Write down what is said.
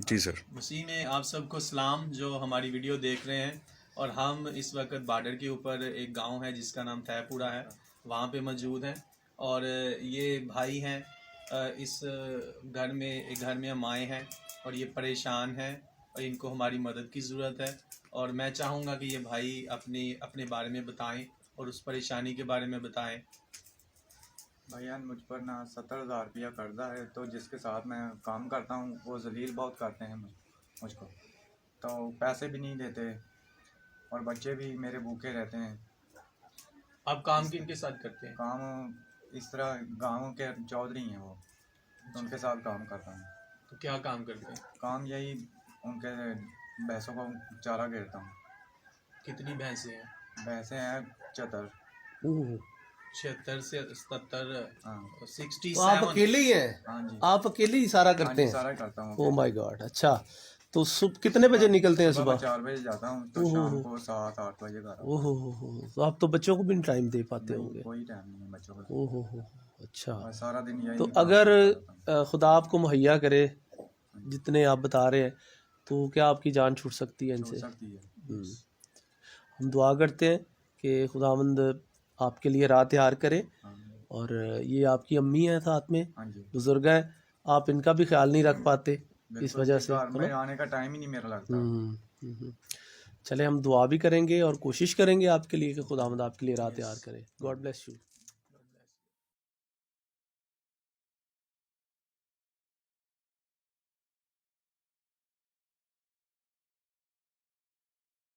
जी sir. मसीह में आप सबको सलाम जो हमारी वीडियो देख रहे हैं। और हम इस वक्त बॉर्डर के ऊपर एक गांव है जिसका नाम तैयपुरा है, वहाँ पे मौजूद हैं। और ये भाई हैं, इस घर में माएँ हैं और ये परेशान हैं और इनको हमारी मदद की ज़रूरत है। और मैं चाहूँगा कि ये भाई अपने बारे में बताएं और उस परेशानी के बारे में बताएं। भैया मुझ पर ना 70,000 रुपया कर्जा है, तो जिसके साथ मैं काम करता हूँ वो जलील बहुत करते हैं मुझको, तो पैसे भी नहीं देते और बच्चे भी मेरे भूखे रहते हैं। आप काम किनके साथ करते हैं? काम इस तरह गाँव के चौधरी हैं वो, तो उनके साथ काम करता हूँ। तो क्या काम करते हैं? काम यही उनके भैंसों को चारा घेरता हूँ। कितनी भैंसें हैं? भैंसें हैं 74। 76 से 77, हाँ 67। तो आप अकेले ही हैं? हाँ जी, आप अकेले ही सारा हाँ करते जी, हैं? सारा करता हूँ। Oh my God. अच्छा, तो कितने बजे निकलते हैं सुबह सुबह? 4 बजे जाता हूँ, तो शाम को 7-8 बजे घर आता हूँ। ओहो हो, तो आप तो बच्चों को भी नहीं टाइम दे पाते नहीं, होंगे। कोई टाइम नहीं है बच्चों को। ओहो हो, अच्छा। और सारा दिन यही तो काम अगर करता हूँ। खुदा आपको मुहैया करे जितने आप बता रहे हैं, तो क्या आपकी जान छूट सकती है छूट इनसे? सकती है। हम दुआ करते हैं कि खुदावंद आपके लिए राह तैयार करे। हाँ और ये आपकी अम्मी है, साथ में हाँ जी, बुजुर्ग है, आप इनका भी ख्याल नहीं रख पाते इस बिल्कुल वजह जी, से, घर है में ना? आने का टाइम ही नहीं मेरा लगता। चले, हम दुआ भी करेंगे और कोशिश करेंगे आपके लिए कि खुदावंद आपके लिए राह तैयार करे। God bless you.